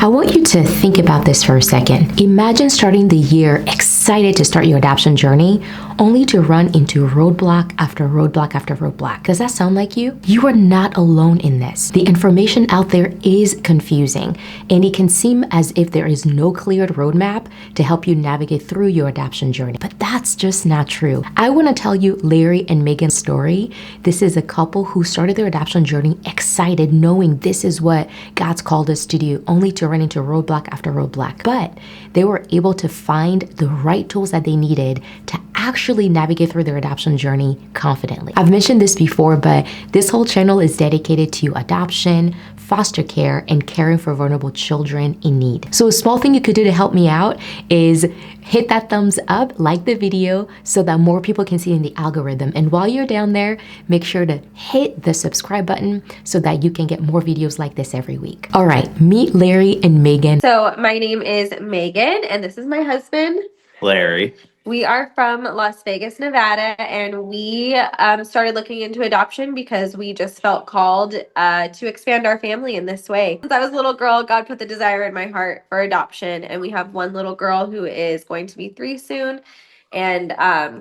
I want you to think about this for a second. Imagine starting the year excited to start your adoption journey, only to run into roadblock after roadblock after roadblock. Does that sound like you? You are not alone in this. The information out there is confusing, and it can seem as if there is no cleared roadmap to help you navigate through your adoption journey. But that's just not true. I want to tell you Larry and Megan's story. This is a couple who started their adoption journey excited, knowing this is what God's called us to do, only to run into roadblock after roadblock. But they were able to find the right tools that they needed to actually navigate through their adoption journey confidently. I've mentioned this before, but this whole channel is dedicated to adoption, foster care, and caring for vulnerable children in need. So a small thing you could do to help me out is hit that thumbs up, like the video so that more people can see in the algorithm. And while you're down there, make sure to hit the subscribe button so that you can get more videos like this every week. All right, meet Larry and Megan. So my name is Megan, and this is my husband, Larry. We are from Las Vegas, Nevada, and we started looking into adoption because we just felt called to expand our family in this way. Since I was a little girl, God put the desire in my heart for adoption, and we have one little girl who is going to be 3 soon. And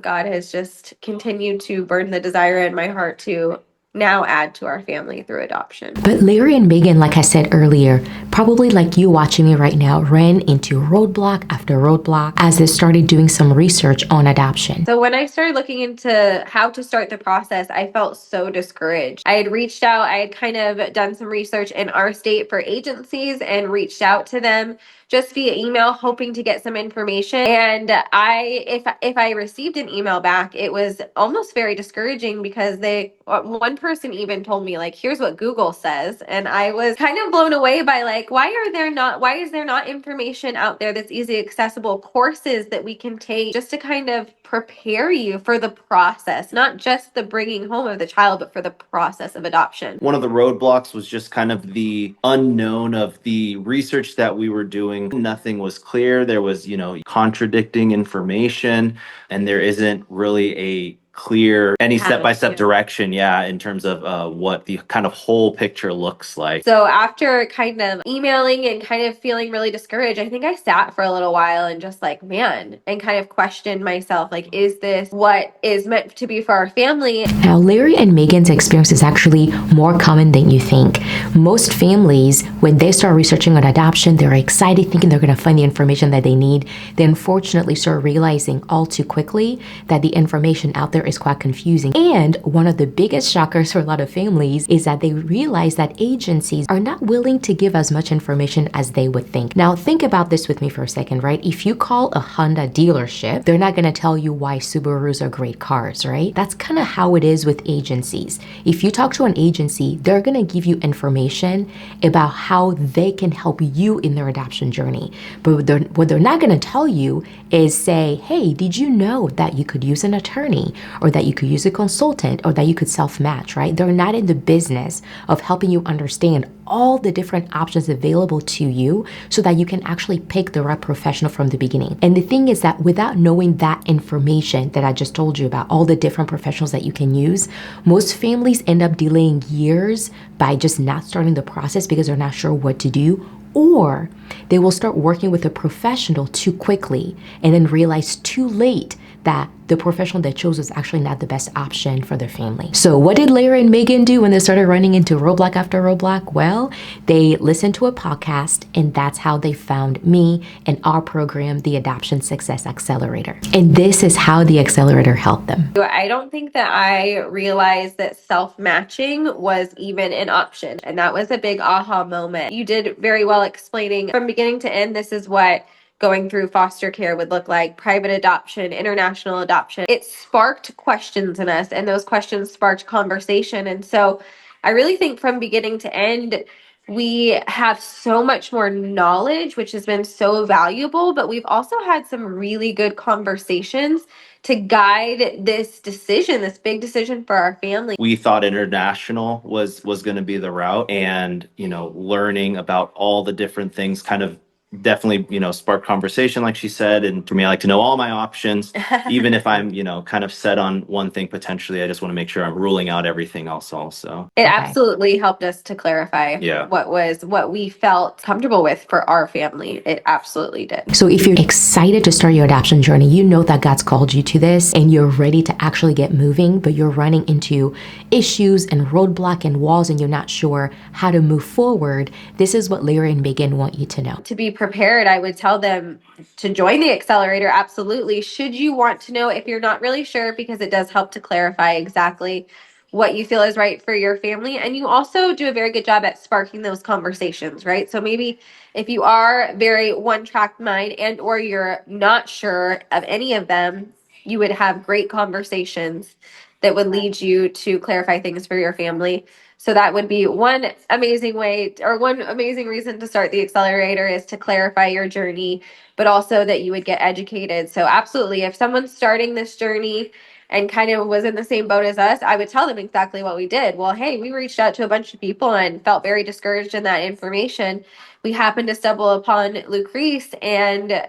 God has just continued to burn the desire in my heart to now add to our family through adoption. But Larry and Megan, like I said earlier, probably like you watching me right now, ran into roadblock after roadblock as they started doing some research on adoption. So when I started looking into how to start the process, I felt so discouraged. I had reached out, I had kind of done some research in our state for agencies and reached out to them just via email, hoping to get some information. And if I received an email back, it was almost very discouraging because one person even told me, like, here's what Google says. And I was kind of blown away by, like, why is there not information out there that's easily accessible, courses that we can take just to kind of prepare you for the process, not just the bringing home of the child, but for the process of adoption. One of the roadblocks was just kind of the unknown of the research that we were doing. Nothing was clear. There was, contradicting information, and there isn't really a clear any step-by-step direction in terms of what the kind of whole picture looks like. So after kind of emailing and kind of feeling really discouraged, I think I sat for a little while and just and kind of questioned myself, like, is this what is meant to be for our family? Now, Larry and Megan's experience is actually more common than you think. Most families, when they start researching on adoption, they're excited thinking they're going to find the information that they need. They unfortunately start realizing all too quickly that the information out there is quite confusing. And one of the biggest shockers for a lot of families is that they realize that agencies are not willing to give as much information as they would think. Now, think about this with me for a second, right? If you call a Honda dealership, they're not going to tell you why Subarus are great cars, right? That's kind of how it is with agencies. If you talk to an agency, they're going to give you information about how they can help you in their adoption journey. But what they're not going to tell you is say, hey, did you know that you could use an attorney, or that you could use a consultant, or that you could self-match, right? They're not in the business of helping you understand all the different options available to you so that you can actually pick the right professional from the beginning. And the thing is that without knowing that information that I just told you about, all the different professionals that you can use, most families end up delaying years by just not starting the process because they're not sure what to do, or they will start working with a professional too quickly and then realize too late that the professional they chose was actually not the best option for their family. So what did Larry and Megan do when they started running into roadblock after roadblock? Well, they listened to a podcast, and that's how they found me and our program, the Adoption Success Accelerator. And this is how the accelerator helped them. I don't think that I realized that self-matching was even an option. And that was a big aha moment. You did very well explaining from beginning to end, this is what going through foster care would look like, private adoption, international adoption. It sparked questions in us, and those questions sparked conversation. And so I really think from beginning to end, we have so much more knowledge, which has been so valuable, but we've also had some really good conversations to guide this decision, this big decision for our family. We thought international was going to be the route, and learning about all the different things kind of definitely, spark conversation, like she said. And for me, I like to know all my options, even if I'm, kind of set on one thing potentially. I just want to make sure I'm ruling out everything else also. It absolutely helped us to clarify what we felt comfortable with for our family. It absolutely did. So if you're excited to start your adoption journey, you know that God's called you to this and you're ready to actually get moving, but you're running into issues and roadblock and walls and you're not sure how to move forward, this is what Larry and Megan want you to know. To be prepared, I would tell them to join the accelerator. Absolutely. Should you want to know if you're not really sure, because it does help to clarify exactly what you feel is right for your family. And you also do a very good job at sparking those conversations, right? So maybe if you are very one-track mind and or you're not sure of any of them, you would have great conversations that would lead you to clarify things for your family. So that would be one amazing way, or one amazing reason to start the accelerator, is to clarify your journey, but also that you would get educated. So absolutely, if someone's starting this journey and kind of was in the same boat as us, I would tell them exactly what we did. Well, hey, we reached out to a bunch of people and felt very discouraged in that information. We happened to stumble upon Lucrece and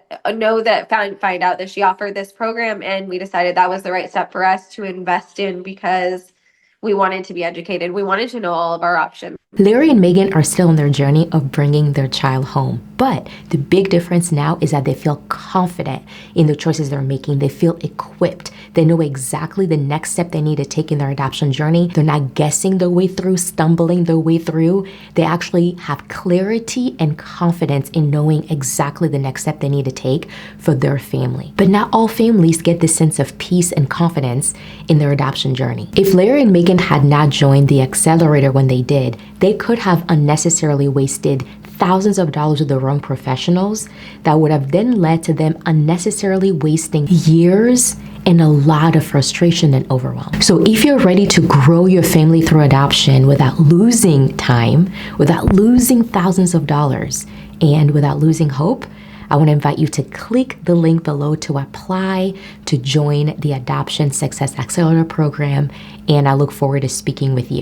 find out that she offered this program, and we decided that was the right step for us to invest in because we wanted to be educated. We wanted to know all of our options. Larry and Megan are still on their journey of bringing their child home, but the big difference now is that they feel confident in the choices they're making. They feel equipped. They know exactly the next step they need to take in their adoption journey. They're not guessing their way through, stumbling their way through. They actually have clarity and confidence in knowing exactly the next step they need to take for their family. But not all families get this sense of peace and confidence in their adoption journey. If Larry and Megan had not joined the accelerator when they did, they could have unnecessarily wasted thousands of dollars with the wrong professionals that would have then led to them unnecessarily wasting years and a lot of frustration and overwhelm. So if you're ready to grow your family through adoption without losing time, without losing thousands of dollars, and without losing hope, I want to invite you to click the link below to apply to join the Adoption Success Accelerator program, and I look forward to speaking with you.